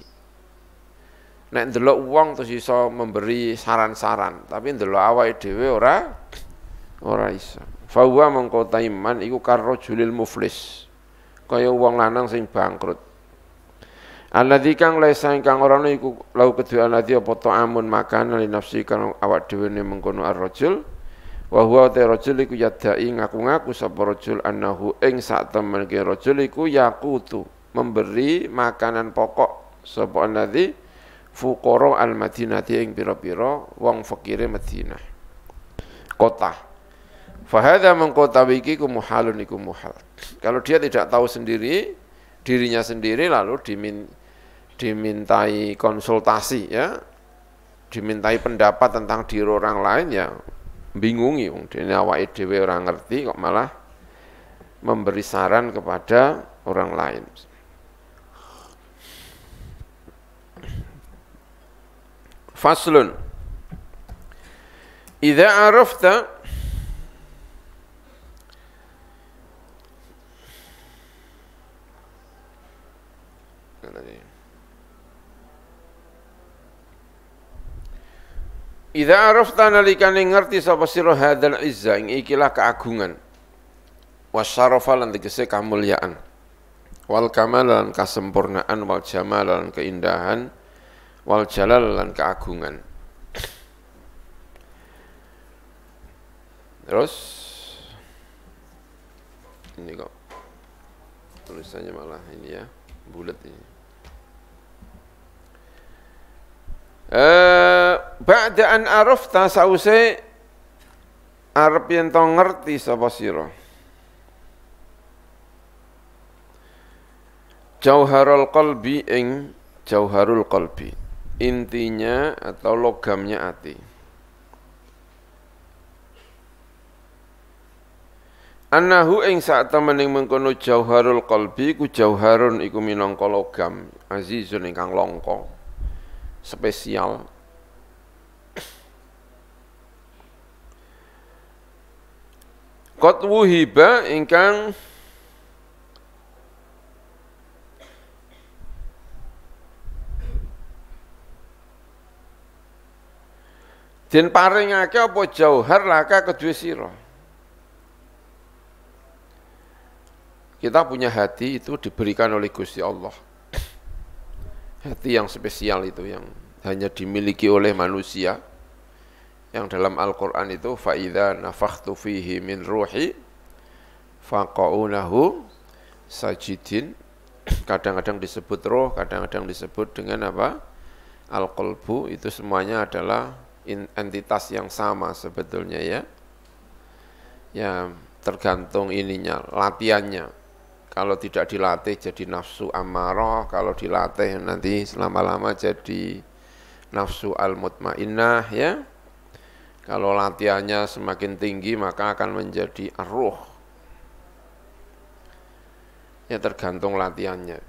A: Nek ndelok wong terus iso memberi saran-saran, tapi ndelok awake dhewe ora iso. Fa huwa mangko taiman iku karrajulil muflis. kaya wong lanang sing bangkrut. Alladzi kang laisa kang ora ana iku lau kedue alladzi apa ta'amun makanan li nafsi kang awak dhewe ne mengkono ar-rajul wa huwa ta rajul iku yadai ngaku-ngaku sapa rajul annahu ing sak temen ke rajul iku yaqutu memberi makanan pokok sapa alladzi fuqara al-Madinati ing pira-pira wong fakire Madinah kota. Fahadha mengkota iki ku muhalun iku muhal. Kalau dia tidak tahu sendiri dirinya sendiri lalu dimintai konsultasi ya, dimintai pendapat tentang diri orang lain ya bingungi wong dene awake dhewe ora ngerti kok malah memberi saran kepada orang lain. Faslun idza arafta idza arafta nalikane ngerti sapa sira hadzal izza ing ikilah keagungan wasyarafa lan tegese kamulyaan wal kamalan kasempurnaan wal jamalan keindahan wal jalal lan keagungan. Terus ini kok tulisannya malah ini ya bulat ini. Ba'da an arafta sause arep yen to ngerti sapa sira jauharul qalbi ing jauharul qalbi intinya atau logamnya ati annahu ing sak temening mengkono jauharul qalbi ku jauharun iku minangka logam azizun ingkang langka spesial. Qad wuhiba ingkang den paringake apa jauhar laka kedue sira. Kita punya hati itu diberikan oleh Gusti Allah. Hati yang spesial itu yang hanya dimiliki oleh manusia. Yang dalam Al-Qur'an itu fa idza nafakhtu fihi min ruhi faqaunahu sajidin. Kadang-kadang disebut roh, kadang-kadang disebut dengan apa? Al-qalbu, itu semuanya adalah entitas yang sama sebetulnya ya. Ya tergantung ininya, latihannya. Kalau tidak dilatih jadi nafsu amarah, kalau dilatih nanti selama-lama jadi nafsu al-mutmainnah ya. Kalau latihannya semakin tinggi maka akan menjadi ar-ruh. Ya tergantung latihannya.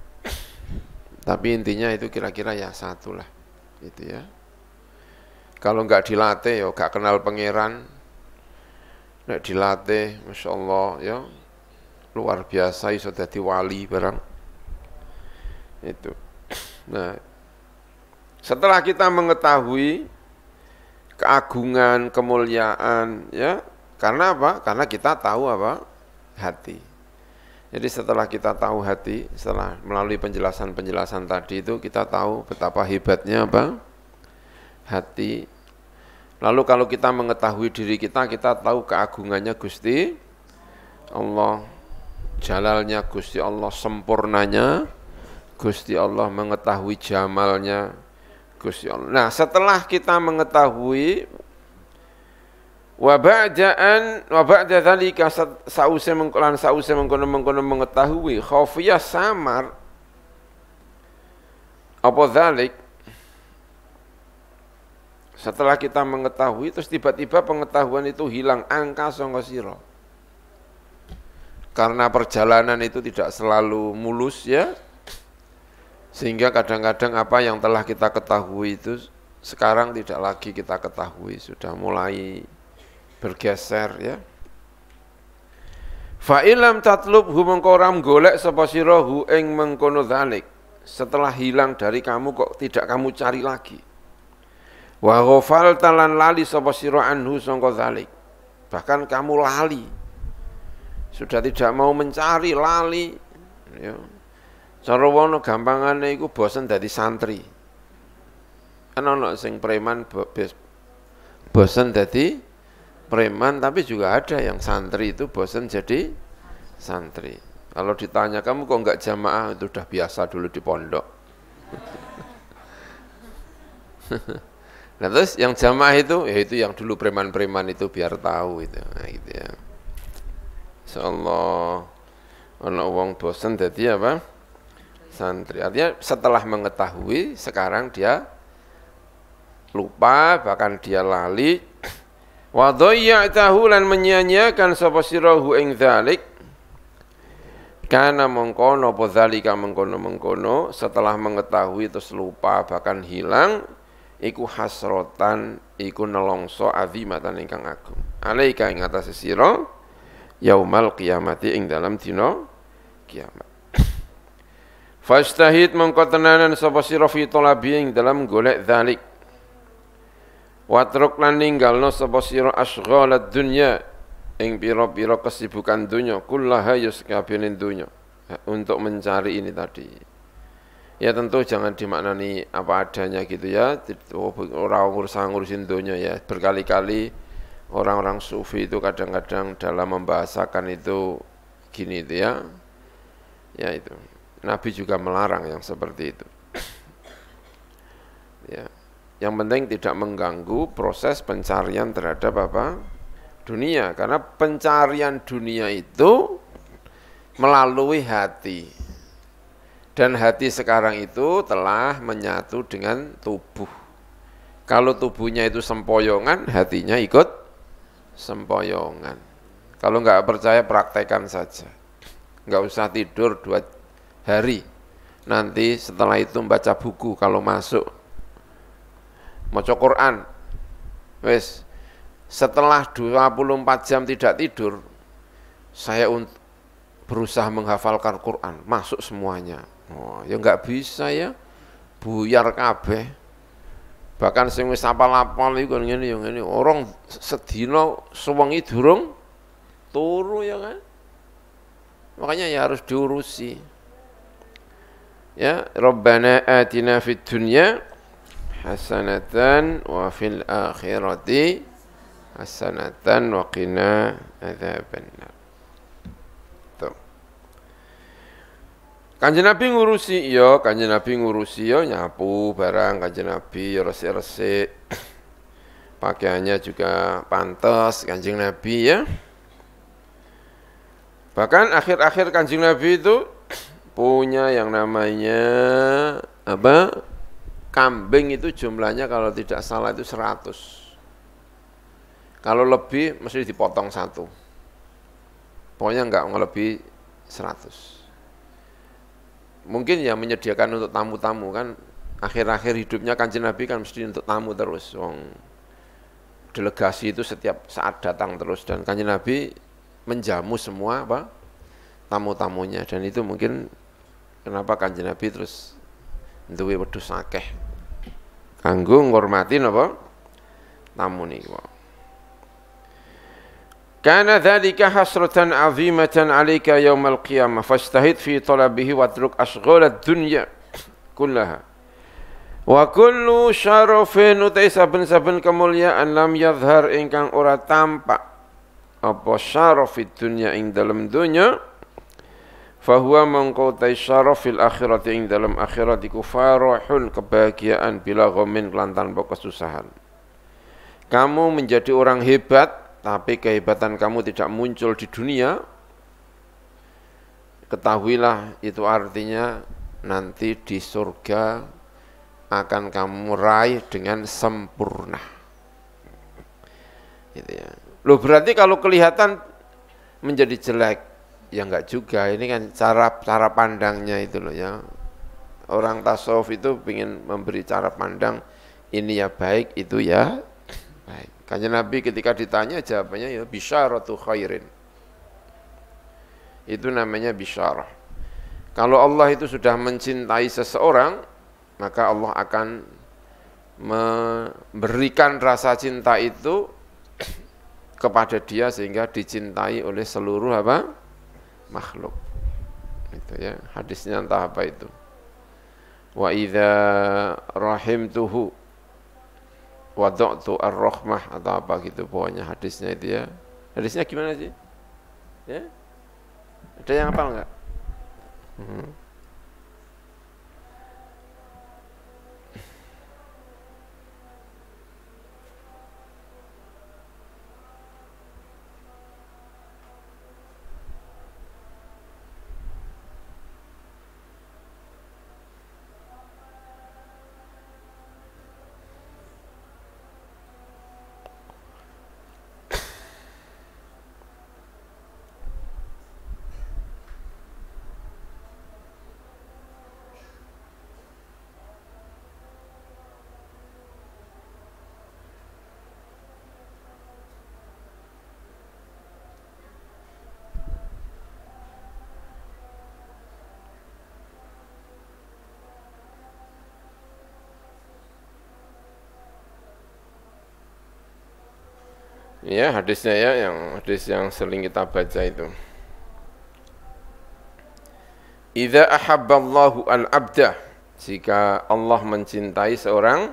A: Tapi intinya itu kira-kira ya satu lah. Itu ya. Kalau enggak dilatih ya enggak kenal pangeran. Nek dilatih Masya Allah ya luar biasa iso dadi wali barang itu. Nah, setelah kita mengetahui keagungan, kemuliaan ya, karena apa? Karena kita tahu apa? Hati. Jadi setelah kita tahu hati, setelah melalui penjelasan-penjelasan tadi itu kita tahu betapa hebatnya apa? Hati. Lalu kalau kita mengetahui diri kita tahu keagungannya Gusti Allah. Jalalnya Gusti Allah, sempurnanya Gusti Allah, mengetahui jamalnya Gusti Allah. Nah, setelah kita mengetahui wa ba'da dzalika sause mengkono mengetahui khafiyah samar apa dzalik. Setelah kita mengetahui terus tiba-tiba pengetahuan itu hilang angka sanga sira. Karena perjalanan itu tidak selalu mulus ya, sehingga kadang-kadang apa yang telah kita ketahui itu sekarang tidak lagi kita ketahui, sudah mulai bergeser ya. Fa ilam tatlubhu mengko ora golek sapa sira hu ing mengkono dzalik. Setelah hilang dari kamu kok tidak kamu cari lagi. Wa ghafalta lan lali sapa sira anhu sangka dzalik. Bahkan kamu lali. Sudah tidak mau mencari, lali. Ya. Cara wono gampangane iku bosen dadi santri. Kan ono sing preman bosen dadi preman, tapi juga ada yang santri itu bosen jadi santri. Kalau ditanya kamu kok enggak jamaah, itu udah biasa dulu di pondok. Nah terus yang jamaah itu, yaitu yang dulu preman-preman itu biar tahu itu, nah, gitu ya. Insyaallah ono wong bosen jadi apa? Santri. Artinya setelah mengetahui sekarang dia lupa, bahkan dia lali. Wa dhayya'tahu lan menyia-nyiakan sapa sirahu ing dzalik. Kana mengkono apa dzalika mengkono setelah mengetahui terus lupa bahkan hilang iku hasrotan iku nelongso azimatan ingkang agung. Alaika ing atase sira yaumal qiyamati ing dalam dina kiamat. Fastahid mengko tenanan sapa sira fi talabi ing dalam golek dzalik. Watruk lan ninggalno sapa sira asghalad dunya ing pira-pira kesibukan dunya kullaha yuskabene dunya untuk mencari ini tadi. Ya tentu jangan dimaknani apa adanya gitu ya, orang ngurusin dunya ya. Berkali-kali orang-orang sufi itu kadang-kadang dalam membahasakan itu gini itu ya. Ya itu. Nabi juga melarang yang seperti itu. Ya. Yang penting tidak mengganggu proses pencarian terhadap apa? Dunia, karena pencarian dunia itu melalui hati. Dan hati sekarang itu telah menyatu dengan tubuh. Kalau tubuhnya itu sempoyongan, hatinya ikut sempoyongan. Kalau nggak percaya praktekkan saja. Nggak usah tidur 2 hari. Nanti setelah itu baca buku kalau masuk. Maca Quran. Wes. Setelah 24 jam tidak tidur, saya berusaha menghafalkan Quran, masuk semuanya. Oh, ya enggak bisa ya, buyar kabeh. Bahkan sing wis apal-apal iku ngene ya ngene, orang sedina sewengi durung turu ya kan. Makanya ya harus diurusi. Ya, Rabbana atina fid dunya hasanatan wa fil akhirati hasanatan wa qina adzabannar. Tuh. Kanjeng Nabi ngurusi ya, nyapu barang Kanjeng Nabi, resik-resik. Pakaiannya juga pantas Kanjeng Nabi ya. Bahkan akhir-akhir Kanjeng Nabi itu punya yang namanya apa? Kambing itu jumlahnya kalau tidak salah itu 100. Kalau lebih mesti dipotong 1. Pokoknya enggak lebih 100. Mungkin ya menyediakan untuk tamu-tamu kan. Akhir-akhir hidupnya Kanjeng Nabi kan mesti untuk tamu terus. Delegasi itu setiap saat datang terus. Dan Kanjeng Nabi menjamu semua apa? Tamu-tamunya. Dan itu mungkin kenapa Kanjeng Nabi terus duwe wedhus akeh. Kanggo ngurmati napa? Tamu niku. Kana dzalika hasratan 'azimatan 'alaika yaumal qiyamah fastahid fi talabihi watruk ashghalad dunya kullaha wa kullu syarafin utai saben-saben kemuliaan lam yadhhar ingkang ora tampak apa syarafid dunya ing dalam dunya fahuwa mangqautai syarafil akhirati ing dalam akhirat iku farahun kebahagiaan bila ghamin lan tanpa kesusahan. Kamu menjadi orang hebat tapi kehebatan kamu tidak muncul di dunia, ketahuilah itu artinya nanti di surga akan kamu raih dengan sempurna. Gitu ya. Loh berarti kalau kelihatan menjadi jelek, ya enggak juga. Ini kan cara pandangnya itu loh ya. Orang tasawuf itu ingin memberi cara pandang ini ya baik, itu ya baik. Kanjeng Nabi ketika ditanya jawabannya ya bisyaratu khairin. Itu namanya bisyarah. Kalau Allah itu sudah mencintai seseorang, maka Allah akan memberikan rasa cinta itu kepada dia sehingga dicintai oleh seluruh apa? Makhluk. Itu ya, hadisnya entah apa itu. Wa idza rahimtuhu wada'tu ar-rahmah atau apa gitu pokoknya hadisnya itu ya. Hadisnya gimana sih? Ya? Ada yang hafal enggak? Ya, hadisnya ya, hadis yang sering kita baca itu. Idza ahabballahu al-'abda, jika Allah mencintai seorang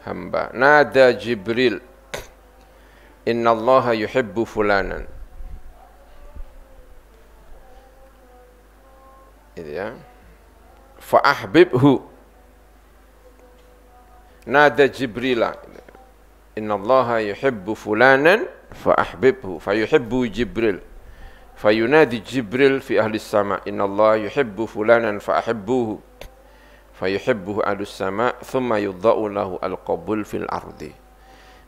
A: hamba, nada Jibril, innallaha yuhibbu fulanan. Itu ya. Fa ahbibhu. Nada Jibrila. Innallaha yuhibbu fulanan fa ahbibhu. Fa yuhibbu Jibril. Fa yunadi Jibril fi ahli sama. Innallaha yuhibbu fulanan fa ahibbuhu. Fa yuhibbuhu ahlus sama. Thumma yudda'u lahu al-qabul fil ardi.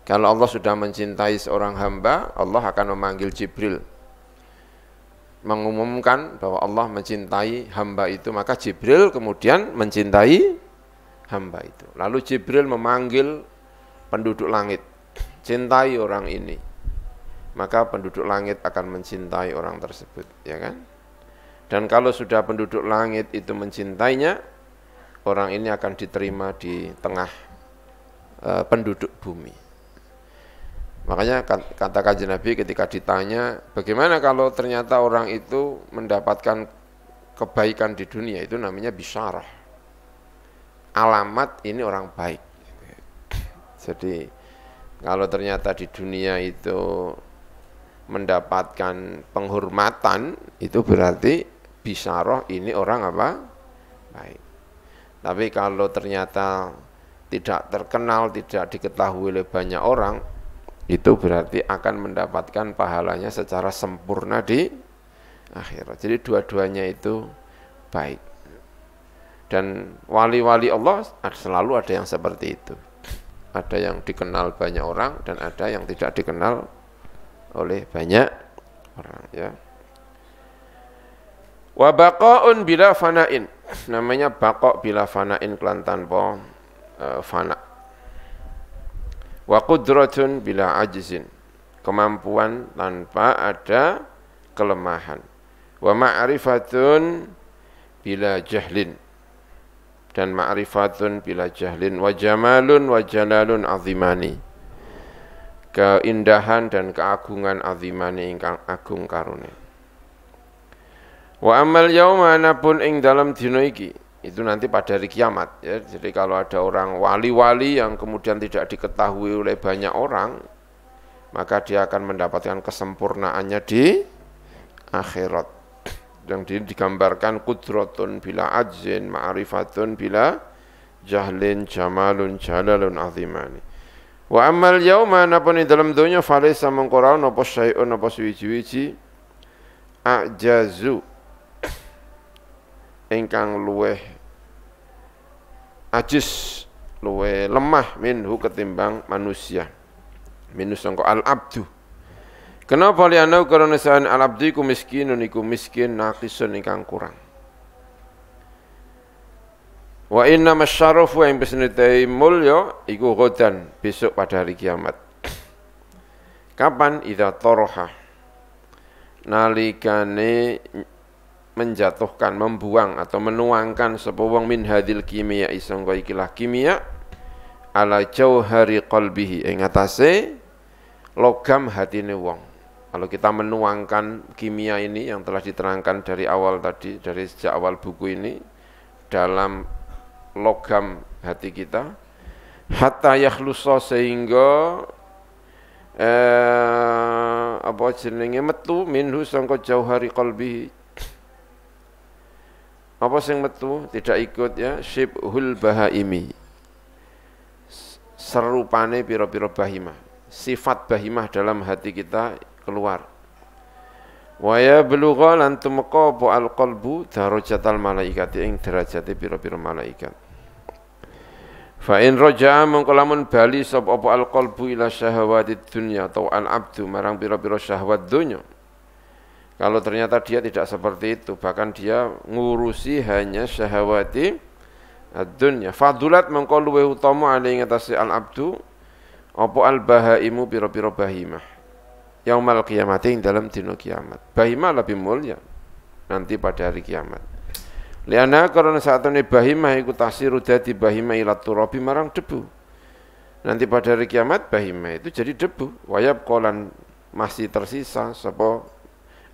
A: Kalau Allah sudah mencintai seorang hamba, Allah akan memanggil Jibril, mengumumkan bahwa Allah mencintai hamba itu, maka Jibril kemudian mencintai hamba itu. Lalu Jibril memanggil penduduk langit, cintai orang ini, maka penduduk langit akan mencintai orang tersebut, ya kan? Dan kalau sudah penduduk langit itu mencintainya, orang ini akan diterima di tengah penduduk bumi. Makanya kata Kanjeng Nabi ketika ditanya, bagaimana kalau ternyata orang itu mendapatkan kebaikan di dunia, itu namanya bisyarah. Alamat ini orang baik. Jadi kalau ternyata di dunia itu mendapatkan penghormatan, itu berarti bisyarah ini orang apa? Baik. Tapi kalau ternyata tidak terkenal, tidak diketahui oleh banyak orang, itu berarti akan mendapatkan pahalanya secara sempurna di akhirat. Jadi dua-duanya itu baik. Dan wali-wali Allah selalu ada yang seperti itu. Ada yang dikenal banyak orang dan ada yang tidak dikenal oleh banyak orang, ya. Wa baqa'un bila fana'in. Namanya baqa' bila fana'in, kelan tanpa fana'. Wa qudratun bila ajzin, kemampuan tanpa ada kelemahan. Wa ma'rifatun bila jahlin, dan ma'rifatun bila jahlin. Wa jamalun wa jalalun azimani, keindahan dan keagungan azimani ingkang agung karone. Wa amal yauma anapun ing dalam dina iki, itu nanti pada hari kiamat, ya. Jadi kalau ada orang wali-wali yang kemudian tidak diketahui oleh banyak orang, maka dia akan mendapatkan kesempurnaannya di akhirat. Yang digambarkan qudratun bila ajzin, ma'rifatun bila jahlin, jamalun jalalun azimani. Wa amal yauma napun dalam dunya falaysa mengqara napa syai'un napa suwiji-wiji ajazu ingkang luweh ajis, luweh lemah minhu ketimbang manusia, minus sangka al-abdu. Kenapa liana karena sahan al-abdu iku miskinun, iku miskin, naqisun ingkang kurang. Wa inna masyarafu yang besnitai mulya iku ghadan, besok pada hari kiamat. Kapan? Idza taraha, nalikane menjatuhkan, membuang atau menuangkan sapa wong min hadil kimia isangka ikilah kimia ala jauhari qalbihi, ing atase logam hatine wong. Kalau kita menuangkan kimia ini yang telah diterangkan dari awal tadi, dari sejak awal buku ini, dalam logam hati kita, hatta yakhlusa, sehingga apa jenenge metu minhu sangka jauhari qalbi. Apa sing metu? Tidak ikut ya, syibhul bahaimi, serupane pira-pira bahimah, sifat bahimah dalam hati kita keluar. Wa ya belugha lan tumqa al qalbu darajatal malaikati, ing derajate pira-pira malaikat. Fa in raja'a mongko lamun bali sapa apa al qalbu ila syahawatid dunya atau al abdu marang pira-pira syahwat dunya. Kalau ternyata dia tidak seperti itu, bahkan dia ngurusi hanya syahwati ad-dunya, fadulat mongko luweh utama ali ing atase al abdu apa al bahaimu pira-pira bahimah yaumal qiyamati, ing dalam dina kiamat. Bahimah lebih mulia nanti pada hari kiamat. Liana karena saat ini bahimah iku tasiru dadi bahimah ila turabi marang debu. Nanti pada hari kiamat bahimah itu jadi debu. Wayab kolan masih tersisa sapa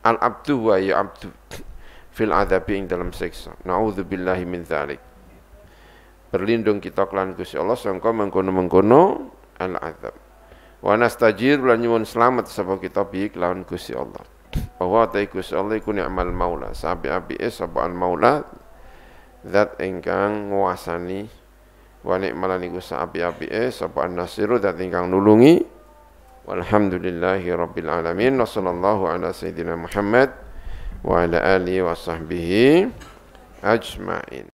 A: al abdu wa ya abdu fil adzabi, ing dalam siksa. Nauzubillahi min dzalik. Berlindung kita kelan Gusti Allah sangka mengkono-mengkono al adzab. Wa nastajir lan nyuwun slamet sapa kita bi kelawan Gusti Allah. Bahwa ta Gusti Allah iku ni'mal maula, sapi-apike sapa al maula, zat ingkang nguasani, wa ni'mal niku sapi-apike sapa an nasiru, zat ingkang nulungi. Walhamdulillahi rabbil alamin. Wassallallahu ala sayyidina Muhammad wa ala alihi wa sahbihi ajma'in.